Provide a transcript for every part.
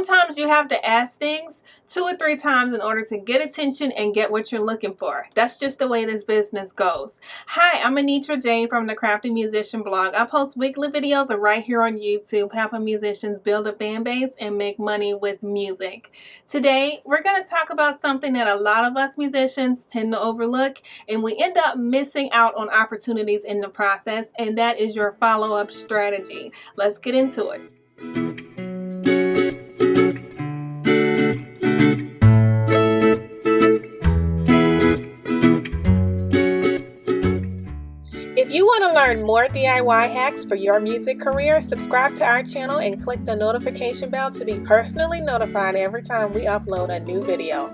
Sometimes you have to ask things 2 or 3 times in order to get attention and get what you're looking for. That's just the way this business goes. Hi, I'm Anitra Jane from the Crafty Musician blog. I post weekly videos right here on YouTube, helping musicians build a fan base and make money with music. Today, we're going to talk about something that a lot of us musicians tend to overlook, and we end up missing out on opportunities in the process, and that is your follow-up strategy. Let's get into it. If you want to learn more DIY hacks for your music career, subscribe to our channel and click the notification bell to be personally notified every time we upload a new video.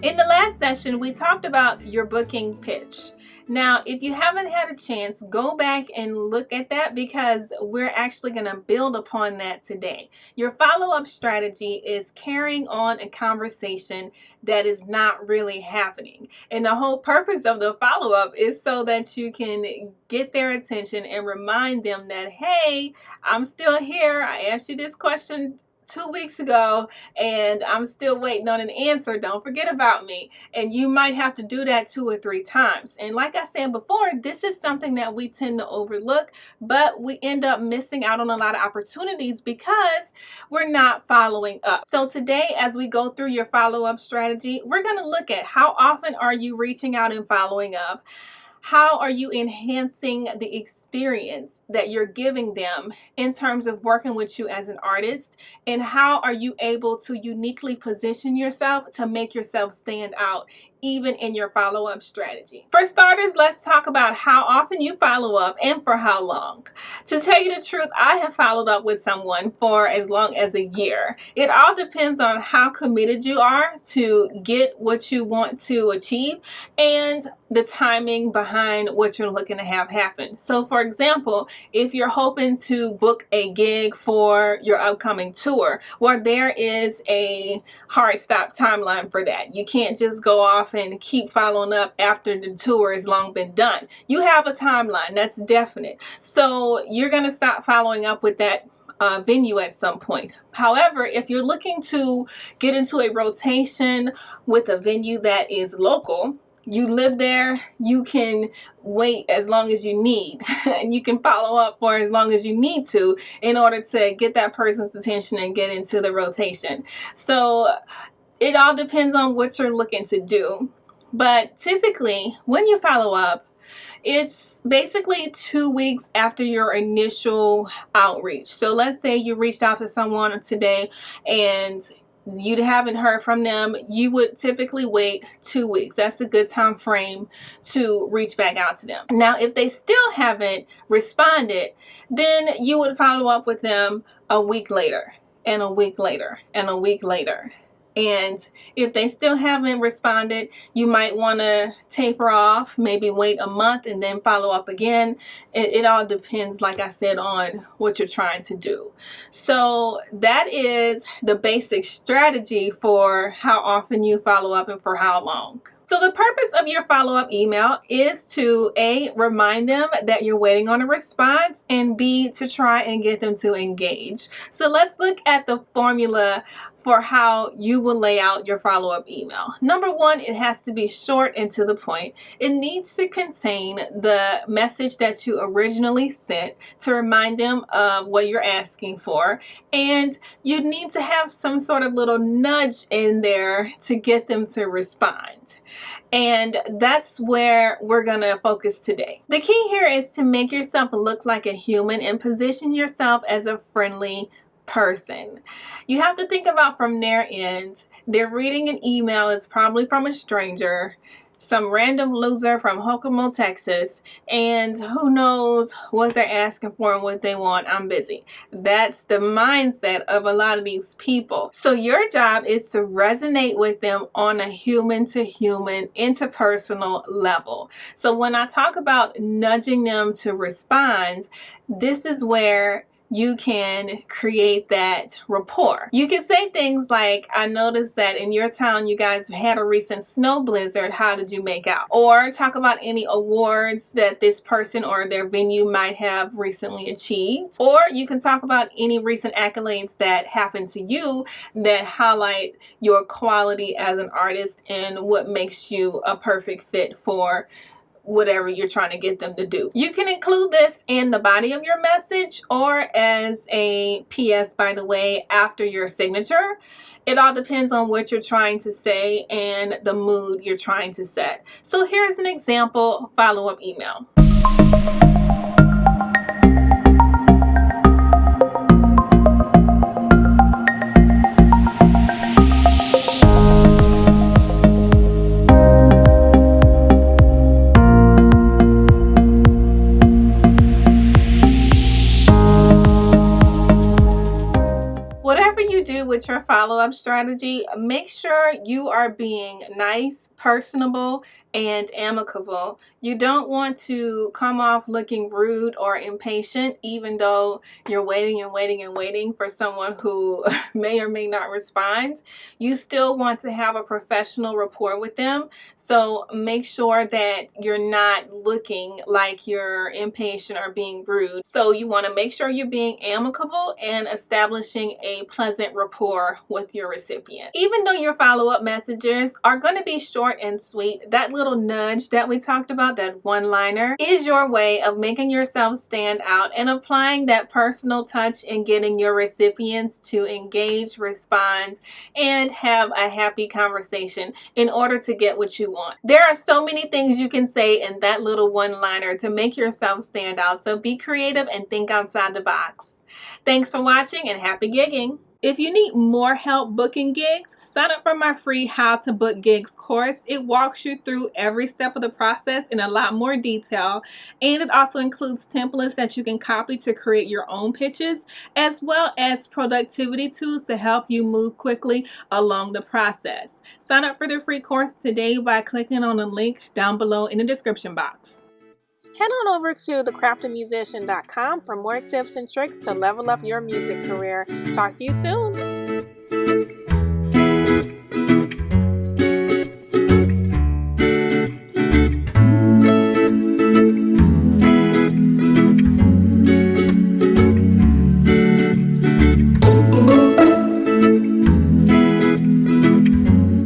In the last session, we talked about your booking pitch. Now, if you haven't had a chance, go back and look at that because we're actually going to build upon that today. Your follow-up strategy is carrying on a conversation that is not really happening. And the whole purpose of the follow-up is so that you can get their attention and remind them that, hey, I'm still here. I asked you this question 2 weeks ago and I'm still waiting on an answer. Don't forget about me. And you might have to do that 2 or 3 times. And like I said before, this is something that we tend to overlook, but we end up missing out on a lot of opportunities because we're not following up. So today, as we go through your follow-up strategy, we're going to look at how often are you reaching out and following up. How are you enhancing the experience that you're giving them in terms of working with you as an artist? And how are you able to uniquely position yourself to make yourself stand out even in your follow-up strategy? For starters, let's talk about how often you follow up and for how long. To tell you the truth, I have followed up with someone for as long as a year. It all depends on how committed you are to get what you want to achieve and the timing behind what you're looking to have happen. So for example, if you're hoping to book a gig for your upcoming tour, well, there is a hard stop timeline for that. You can't just go off and keep following up after the tour has long been done. You have a timeline, that's definite. So you're going to stop following up with that venue at some point. However, if you're looking to get into a rotation with a venue that is local, you live there, you can wait as long as you need and you can follow up for as long as you need to in order to get that person's attention and get into the rotation. So it all depends on what you're looking to do. But typically when you follow up, it's basically 2 weeks after your initial outreach. So let's say you reached out to someone today and you haven't heard from them, you would typically wait 2 weeks. That's a good time frame to reach back out to them. Now, if they still haven't responded, then you would follow up with them a week later, and a week later, and a week later. And if they still haven't responded, you might want to taper off, maybe wait a month and then follow up again. It all depends, like I said, on what you're trying to do. So that is the basic strategy for how often you follow up and for how long. So the purpose of your follow-up email is to A, remind them that you're waiting on a response, and B, to try and get them to engage. So let's look at the formula for how you will lay out your follow-up email. Number one, it has to be short and to the point. It needs to contain the message that you originally sent to remind them of what you're asking for. And you need to have some sort of little nudge in there to get them to respond. And that's where we're going to focus today. The key here is to make yourself look like a human and position yourself as a friendly person. You have to think about from their end, they're reading an email, it's probably from a stranger, some random loser from Hokomo, Texas, and who knows what they're asking for and what they want. I'm busy. That's the mindset of a lot of these people. So your job is to resonate with them on a human-to-human, interpersonal level. So when I talk about nudging them to respond, this is where you can create that rapport. You can say things like, I noticed that in your town you guys had a recent snow blizzard. How did you make out? Or talk about any awards that this person or their venue might have recently achieved. Or you can talk about any recent accolades that happened to you that highlight your quality as an artist and what makes you a perfect fit for whatever you're trying to get them to do. You can include this in the body of your message or as a PS, by the way, after your signature. It all depends on what you're trying to say and the mood you're trying to set. So here's an example follow-up email. Whatever you do with your follow-up strategy, make sure you are being nice, personable, and amicable. You don't want to come off looking rude or impatient, even though you're waiting and waiting and waiting for someone who may or may not respond. You still want to have a professional rapport with them. So make sure that you're not looking like you're impatient or being rude. So you want to make sure you're being amicable and establishing a pleasant rapport with your recipient. Even though your follow-up messages are going to be short and sweet, that little nudge that we talked about, that one-liner, is your way of making yourself stand out and applying that personal touch and getting your recipients to engage, respond, and have a happy conversation in order to get what you want. There are so many things you can say in that little one-liner to make yourself stand out, so be creative and think outside the box. Thanks for watching and happy gigging. If you need more help booking gigs, sign up for my free How to Book Gigs course. It walks you through every step of the process in a lot more detail, and it also includes templates that you can copy to create your own pitches, as well as productivity tools to help you move quickly along the process. Sign up for the free course today by clicking on the link down below in the description box. Head on over to thecraftymusician.com for more tips and tricks to level up your music career. Talk to you soon.